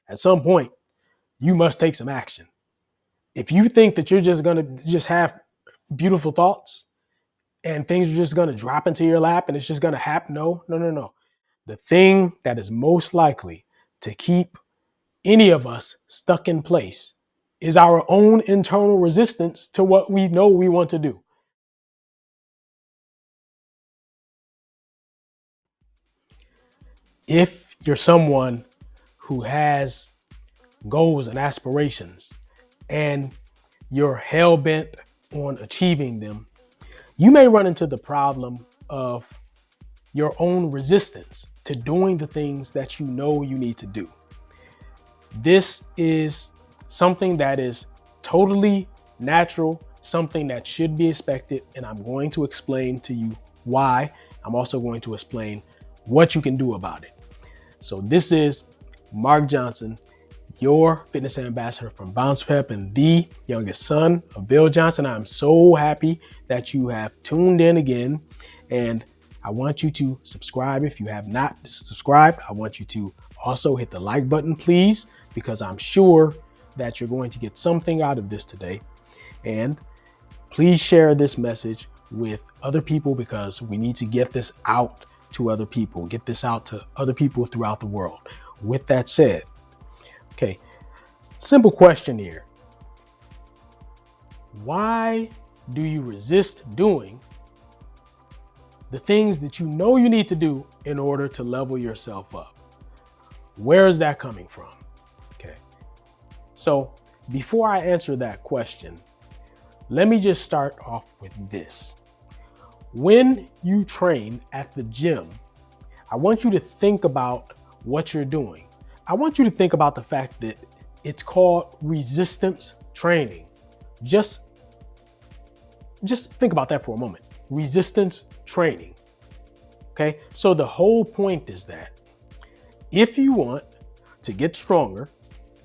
At some point, you must take some action. If you think that you're just going to just have beautiful thoughts and things are just going to drop into your lap and it's just going to happen, no, no, no, no. The thing that is most likely to keep any of us stuck in place is our own internal resistance to what we know we want to do. If you're someone who has goals and aspirations and you're hell bent on achieving them, you may run into the problem of your own resistance to doing the things that you know you need to do. This is something that is totally natural, something that should be expected, and I'm going to explain to you why. I'm also going to explain what you can do about it. So this is Mark Johnson, your fitness ambassador from Bounce Pep and the youngest son of Bill Johnson. I'm so happy that you have tuned in again, and I want you to subscribe if you have not subscribed. I want you to also hit the like button, please, because I'm sure that you're going to get something out of this today. And please share this message with other people because we need to get this out to other people, get this out to other people throughout the world. With that said, okay, simple question here. Why do you resist doing the things that you know you need to do in order to level yourself up? Where is that coming from? Okay. So before I answer that question, let me just start off with this. When you train at the gym, I want you to think about what you're doing. I want you to think about the fact that it's called resistance training. Just think about that for a moment. Resistance training. Okay. So the whole point is that if you want to get stronger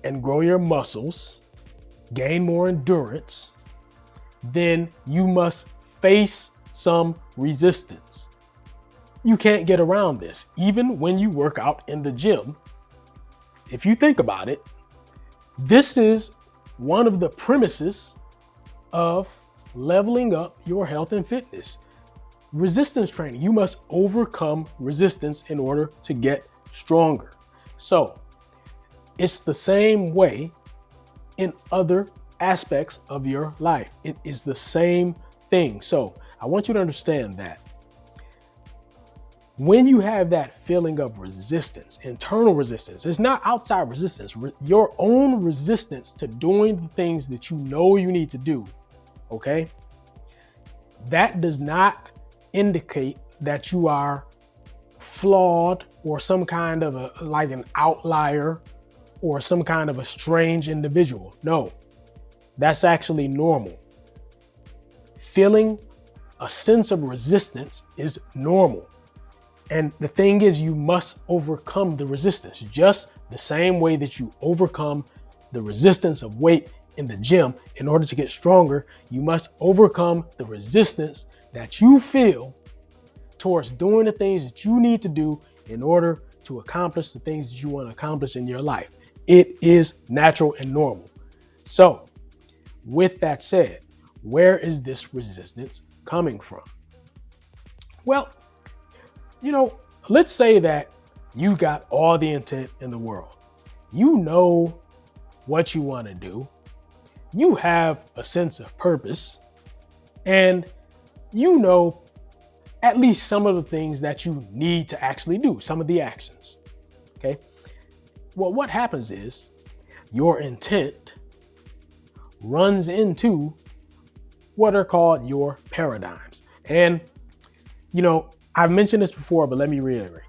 and grow your muscles, gain more endurance, then you must face some resistance. You can't get around this. Even when you work out in the gym, if you think about it, this is one of the premises of leveling up your health and fitness. Resistance training. You must overcome resistance in order to get stronger. So it's the same way in other aspects of your life. It is the same thing. So I want you to understand that when you have that feeling of resistance, internal resistance, it's not outside resistance, your own resistance to doing the things that you know you need to do, okay? That does not indicate that you are flawed or some kind of like an outlier or some kind of a strange individual. No, that's actually normal. Feeling a sense of resistance is normal. And the thing is, you must overcome the resistance just the same way that you overcome the resistance of weight in the gym. In order to get stronger, you must overcome the resistance that you feel towards doing the things that you need to do in order to accomplish the things that you want to accomplish in your life. It is natural and normal. So with that said, where is this resistance coming from? Well, let's say that you got all the intent in the world. You know what you want to do. You have a sense of purpose, and you know at least some of the things that you need to actually do, some of the actions. Okay. Well, what happens is your intent runs into what are called your paradigms. And, I've mentioned this before, but let me reiterate.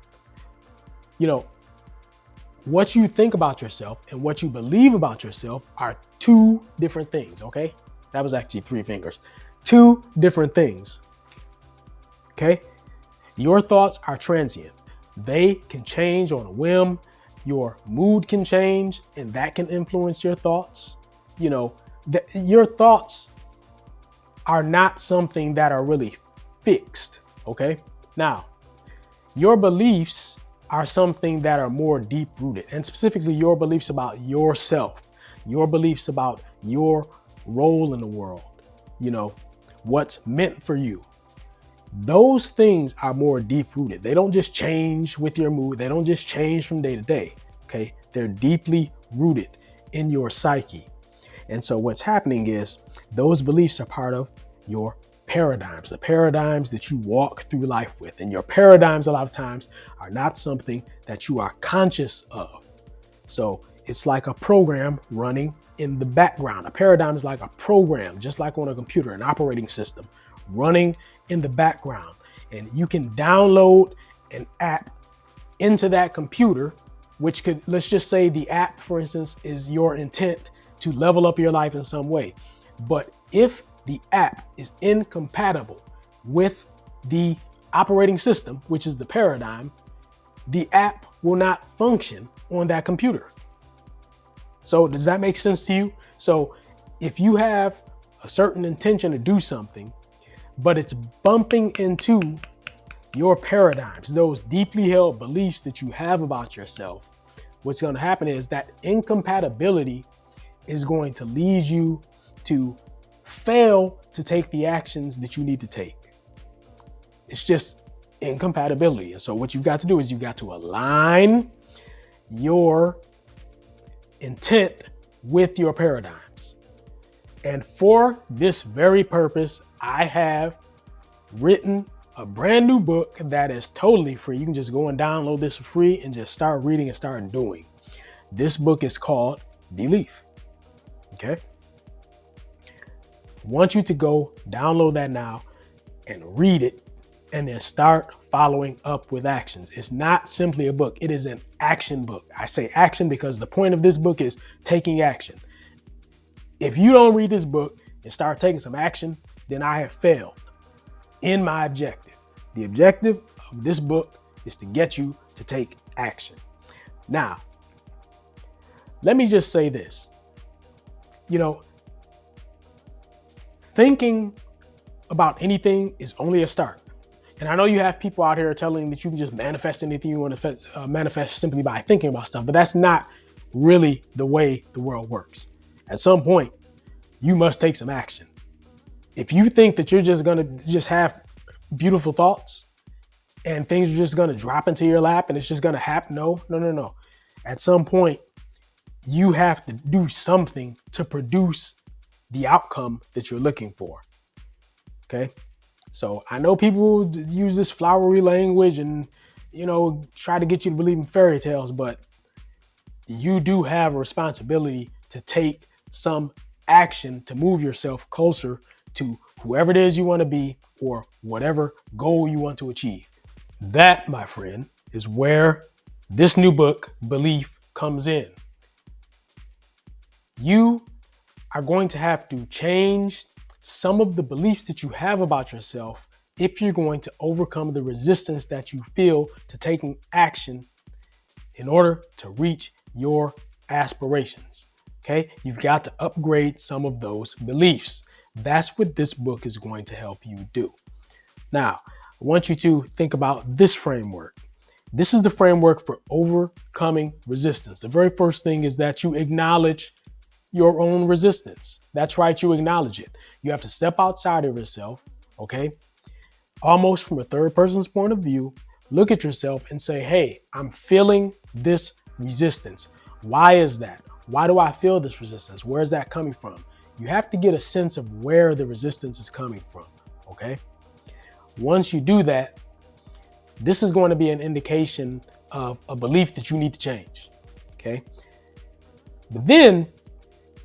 What you think about yourself and what you believe about yourself are two different things, okay? That was actually 3 fingers. Two different things, okay? Your thoughts are transient. They can change on a whim. Your mood can change, and that can influence your thoughts. Your thoughts are not something that are really fixed, okay? Now, your beliefs are something that are more deep rooted, and specifically your beliefs about yourself, your beliefs about your role in the world, what's meant for you. Those things are more deep rooted. They don't just change with your mood. They don't just change from day to day. Okay. They're deeply rooted in your psyche. And so what's happening is those beliefs are part of your paradigms, the paradigms that you walk through life with. And your paradigms, a lot of times, are not something that you are conscious of. So it's like a program running in the background. A paradigm is like a program, just like on a computer, an operating system running in the background. And you can download an app into that computer, which could, let's just say the app, for instance, is your intent to level up your life in some way. But if the app is incompatible with the operating system, which is the paradigm, the app will not function on that computer. So does that make sense to you? So if you have a certain intention to do something, but it's bumping into your paradigms, those deeply held beliefs that you have about yourself, what's going to happen is that incompatibility is going to lead you to fail to take the actions that you need to take. It's just incompatibility. And so what you've got to do is you've got to align your intent with your paradigms. And for this very purpose, I have written a brand new book that is totally free. You can just go and download this for free and just start reading and start doing. This book is called Belief. Okay. I want you to go download that now and read it and then start following up with actions. It's not simply a book. It is an action book. I say action because the point of this book is taking action. If you don't read this book and start taking some action, then I have failed in my objective. The objective of this book is to get you to take action. Now, let me just say this. Thinking about anything is only a start. And I know you have people out here telling that you can just manifest anything you want to manifest simply by thinking about stuff, but that's not really the way the world works. At some point, you must take some action. If you think that you're just going to just have beautiful thoughts and things are just going to drop into your lap and it's just going to happen, no. At some point, you have to do something to produce the outcome that you're looking for. Okay. So I know people use this flowery language and, try to get you to believe in fairy tales, but you do have a responsibility to take some action to move yourself closer to whoever it is you want to be or whatever goal you want to achieve. That, my friend, is where this new book, Belief, comes in. You are going to have to change some of the beliefs that you have about yourself if you're going to overcome the resistance that you feel to taking action in order to reach your aspirations. Okay, you've got to upgrade some of those beliefs. That's what this book is going to help you do. Now, I want you to think about this framework. This is the framework for overcoming resistance. The very first thing is that you acknowledge your own resistance. That's right, you acknowledge it. You have to step outside of yourself, okay? Almost from a third person's point of view, look at yourself and say, hey, I'm feeling this resistance. Why is that? Why do I feel this resistance? Where is that coming from? You have to get a sense of where the resistance is coming from, okay? Once you do that, this is going to be an indication of a belief that you need to change, okay? But then,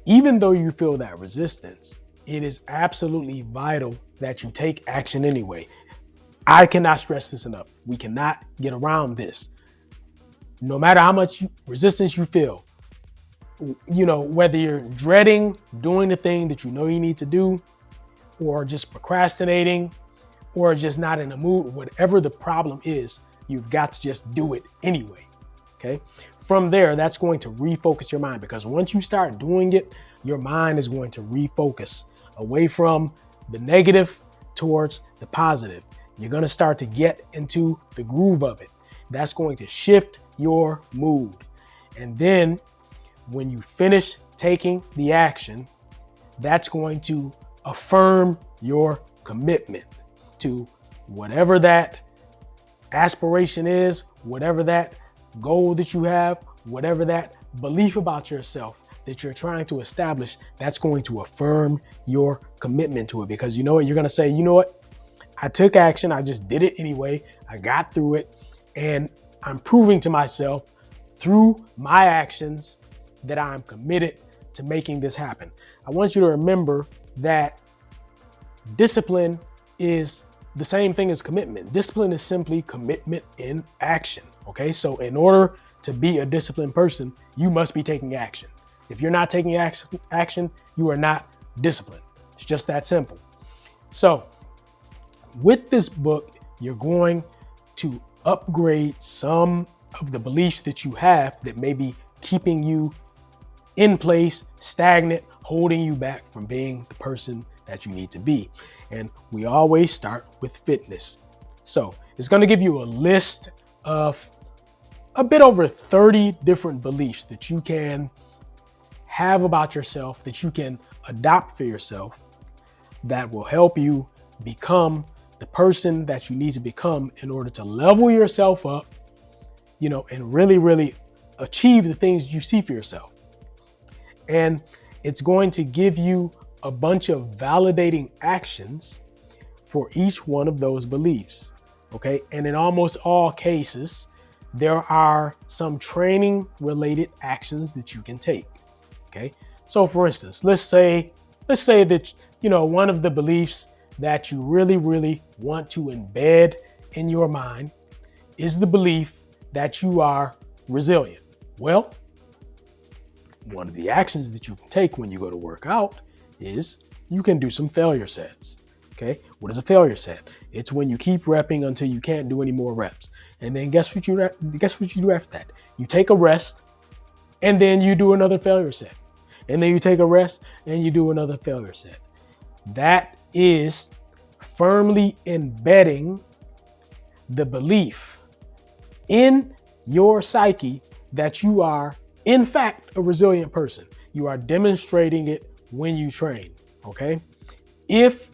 even though you feel that resistance, it is absolutely vital that you take action anyway. I cannot stress this enough. We cannot get around this. No matter how much resistance you feel, whether you're dreading doing the thing that you know you need to do, or just procrastinating, or just not in the mood, whatever the problem is, you've got to just do it anyway, okay? From there, that's going to refocus your mind, because once you start doing it, your mind is going to refocus away from the negative towards the positive. You're going to start to get into the groove of it. That's going to shift your mood. And then when you finish taking the action, that's going to affirm your commitment to whatever that aspiration is, whatever that goal that you have, whatever that belief about yourself that you're trying to establish. That's going to affirm your commitment to it, because you know what? You're going to say, you know what? I took action. I just did it anyway. I got through it, and I'm proving to myself through my actions that I'm committed to making this happen. I want you to remember that discipline is the same thing as commitment. Discipline is simply commitment in action. Okay, so in order to be a disciplined person, you must be taking action. If you're not taking action, you are not disciplined. It's just that simple. So with this book, you're going to upgrade some of the beliefs that you have that may be keeping you in place, stagnant, holding you back from being the person that you need to be. And we always start with fitness. So it's going to give you a list of a bit over 30 different beliefs that you can have about yourself, that you can adopt for yourself, that will help you become the person that you need to become in order to level yourself up, and really, really achieve the things you see for yourself. And it's going to give you a bunch of validating actions for each one of those beliefs. Okay. And in almost all cases, there are some training related actions that you can take. Okay. So for instance, let's say that, one of the beliefs that you really, really want to embed in your mind is the belief that you are resilient. Well, one of the actions that you can take when you go to work out is you can do some failure sets. Okay. What is a failure set? It's when you keep repping until you can't do any more reps. And then guess what you do after that? You take a rest, and then you do another failure set. And then you take a rest and you do another failure set. That is firmly embedding the belief in your psyche that you are, in fact, a resilient person. You are demonstrating it when you train. Okay. If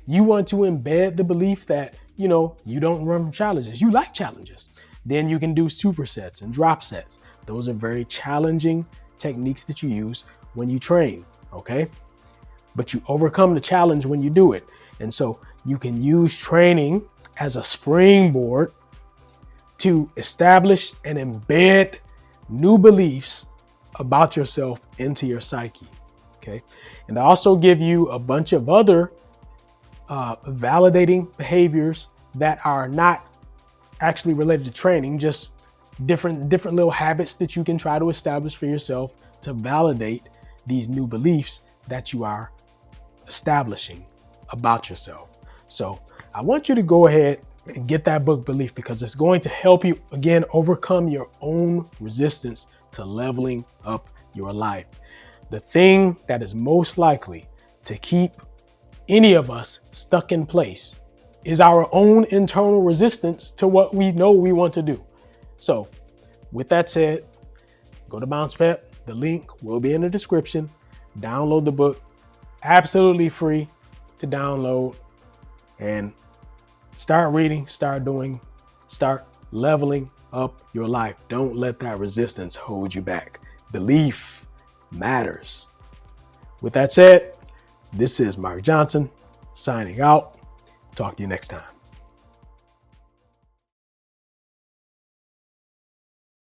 you want to embed the belief that, you don't run from challenges, you like challenges, then you can do supersets and drop sets. Those are very challenging techniques that you use when you train. Okay. But you overcome the challenge when you do it. And so you can use training as a springboard to establish and embed new beliefs about yourself into your psyche. Okay. And I also give you a bunch of other validating behaviors that are not actually related to training, just different little habits that you can try to establish for yourself to validate these new beliefs that you are establishing about yourself. So I want you to go ahead and get that book Belief, because it's going to help you, again, overcome your own resistance to leveling up your life. The thing that is most likely to keep any of us stuck in place is our own internal resistance to what we know we want to do. So with that said, go to Bounce Pep. The link will be in the description. Download the book, absolutely free to download, and start reading, start leveling up your life. Don't let that resistance hold you back. Belief matters. With that said, this is Mark Johnson signing out. Talk to you next time.